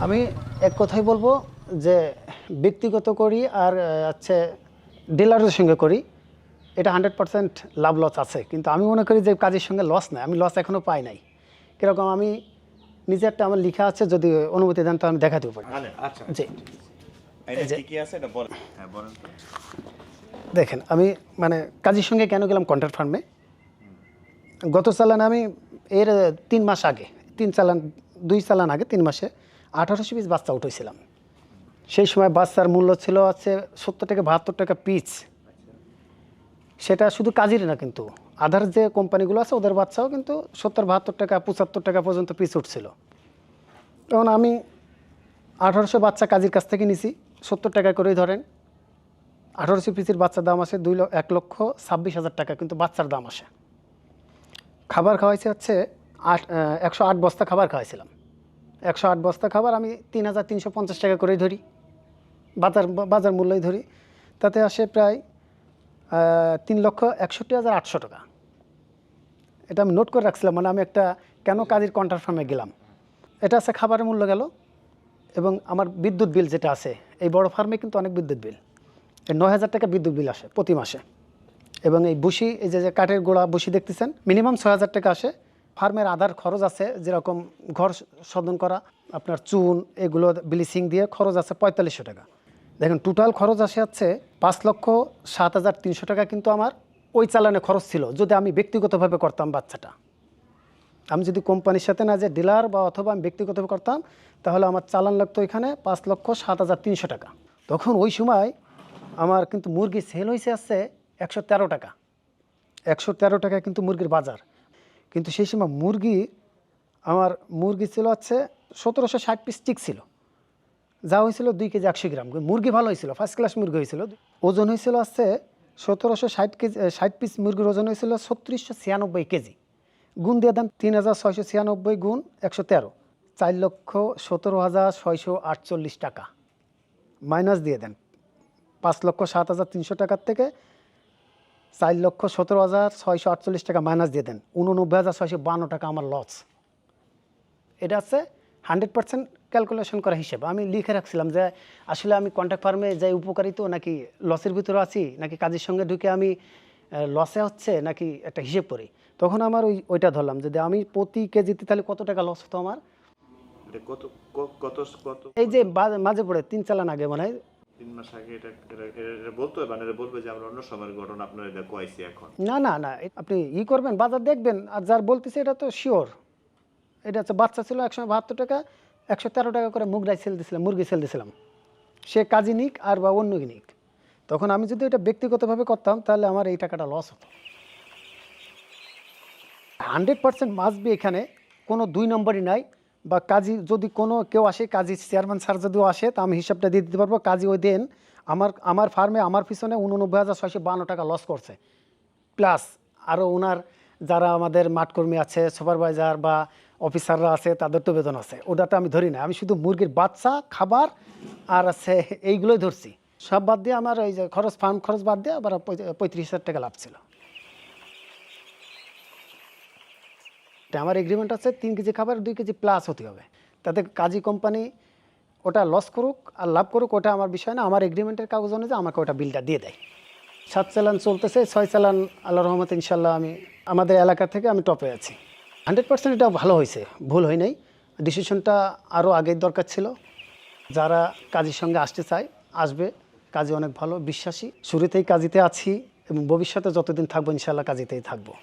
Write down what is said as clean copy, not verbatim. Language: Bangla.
আমি এক কথাই বলবো যে ব্যক্তিগত করি আর হচ্ছে ডিলারের সঙ্গে করি, এটা 100% লাভ লস আছে। কিন্তু আমি মনে করি যে কাজের সঙ্গে লস নাই, আমি লস এখনও পাই নাই। কীরকম আমি নিজে একটা আমার লেখা আছে, যদি অনুমতি দেন তো আমি দেখাতেও পারি। আচ্ছা জি, কি আছে এটা বলেন। হ্যাঁ বলেন তো। দেখেন আমি মানে কাজের সঙ্গে কেন গেলাম কন্ট্রাক্ট ফার্মে। গত চালান আমি এর 3 মাস আগে, 2 চালান আগে 3 মাসে 1800 পিস বাচ্চা উঠেছিলাম। সেই সময় বাচ্চার মূল্য ছিল হচ্ছে 70 থেকে 72 টাকা পিস। সেটা শুধু কাজেরই না, কিন্তু আদার যে কোম্পানিগুলো আছে ওদের বাচ্চাও কিন্তু 70-72 টাকা 75 টাকা পর্যন্ত পিস উঠছিল। তখন আমি 1800 বাচ্চা কাজের কাছ থেকে নিছি, 70 টাকা করেই ধরেন। 1800 পিসের বাচ্চার দাম আসে 1,26,000 টাকা, কিন্তু বাচ্চার দাম আসে। খাবার খাওয়াইছে হচ্ছে 108 বস্তা খাবার খাওয়াইছিলাম। 108 বস্তা খাবার আমি 3,350 টাকা করেই ধরি, বাজার মূল্যই ধরি। তাতে আসে প্রায় 3,61,800 টাকা। এটা আমি নোট করে রাখছিলাম, মানে আমি একটা কেন কাজের কন্ট্রাক্ট ফার্মে গেলাম। এটা আছে খাবারের মূল্য গেল, এবং আমার বিদ্যুৎ বিল যেটা আছে, এই বড় ফার্মে কিন্তু অনেক বিদ্যুৎ বিল, এই 9,000 টাকা বিদ্যুৎ বিল আসে প্রতি মাসে। এবং এই বুসি, এই যে কাঠের গোড়া বুসি দেখতেছেন, মিনিমাম 6,000 টাকা আসে। ফার্মের আধার খরচ আছে, যেরকম ঘর শোধন করা, আপনার চুন, এগুলো ব্লিচিং দিয়ে খরচ আছে 4500 টাকা। দেখেন টোটাল খরচ আসে হচ্ছে 5,07,300 টাকা, কিন্তু আমার ওই চালানে খরচ ছিল। যদি আমি ব্যক্তিগতভাবে করতাম বাচ্চাটা, আমি যদি কোম্পানির সাথে না যে ডিলার বা অথবা আমি ব্যক্তিগতভাবে করতাম, তাহলে আমার চালান লাগতো এখানে 5,07,300 টাকা। তখন ওই সময় আমার কিন্তু মুরগি সেল হয়েছে আসছে 113 টাকা। 113 টাকা কিন্তু মুরগির বাজার। কিন্তু সেই সময় আমার মুরগি ছিল হচ্ছে 1,760 পিস স্টিক ছিল, যা হয়েছিল 2 কেজি 100 গ্রাম। মুরগি ভালো হয়েছিল, ফার্স্ট ক্লাস মুরগি হয়েছিল। ওজন হয়েছিল হচ্ছে 1,760 কেজি, 60 পিস মুরগির ওজন হয়েছিল 3,696 কেজি। গুণ দিয়ে দেন 3,696 গুণ 113, 4,17,648 টাকা। মাইনাস দিয়ে দেন 5,07,300 টাকার থেকে 4,17,648 টাকা মাইনাস দিয়ে দেন, 89,652 টাকা আমার লস। এটা আছে 100% ক্যালকুলেশন করা হিসেব। আমি লিখে রাখছিলাম যে আসলে আমি কন্ট্রাক্ট ফার্মে যাই উপকারিত নাকি লসের ভিতরে আছি, নাকি কাজের সঙ্গে ঢুকে আমি লসে হচ্ছে, নাকি একটা হিসেব করি। তখন আমার ওইটা ধরলাম যদি আমি প্রতি কেজিতে তাহলে কত টাকা লস হতো আমার। কত কত কত এই যে মাঝে পড়ে 3 চালান আগে মনে হয় 3 মাস আগে এটা বলতো, মানে বলবে যে আমরা অন্য সময়ের ঘটনা আপনার এটা কইছি এখন। না না না, আপনি করবেন, বাজার দেখবেন, আর যার বলতেছে এটা তো শিওর। এটা হচ্ছে বাচ্চা ছিল 172 টাকা, 113 টাকা করে মুরগি সেল দিছিলাম। সে কাজী নিক আর বা অন্য নিক। তখন আমি যদি এটা ব্যক্তিগতভাবে করতাম তাহলে আমার এই টাকাটা লস হতো। 100% মাস্ট বি, এখানে কোনো 2 নম্বরই নাই। বা কাজী যদি কেউ আসে, কাজী চেয়ারম্যান স্যার যদিও আসে, তা আমি হিসাবটা দিয়ে দিতে পারবো। কাজী ওই দিন আমার ফার্মে আমার পিছনে 89,652 টাকা লস করছে, প্লাস আরও ওনার যারা আমাদের মাঠকর্মী আছে, সুপারভাইজার বা অফিসাররা আছে, তাদের তো বেতন আছে, ওটাতে আমি ধরি না। আমি শুধু মুরগির বাচ্চা, খাবার আর আছে এইগুলোই ধরছি। সব বাদ দিয়ে আমার ওই যে ফার্ম খরচ বাদ দিয়ে আবার 35,000 টাকা লাভ ছিল। আমার এগ্রিমেন্ট আছে 3 কেজি খাবার 2 কেজি প্লাস হতে হবে। তাতে কাজী কোম্পানি ওটা লস করুক আর লাভ করুক, ওটা আমার বিষয় না। আমার এগ্রিমেন্টের কাগজ অনুযায়ী আমাকে ওটা বিলটা দিয়ে দেয়। 7 চালান চলতেছে, 6 চালান আল্লাহর রহমতে ইনশাল্লাহ আমি আমাদের এলাকা থেকে আমি টপে আছি। 100% এটা ভালো হয়েছে, ভুল হয় নাই। ডিসিশনটা আরও আগের দরকার ছিল। যারা কাজীর সঙ্গে আসতে চায় আসবে, কাজী অনেক ভালো, বিশ্বাসী। শুরুতেই কাজীতে আছি এবং ভবিষ্যতে যতদিন থাকবো ইনশাল্লাহ কাজীতেই থাকবো।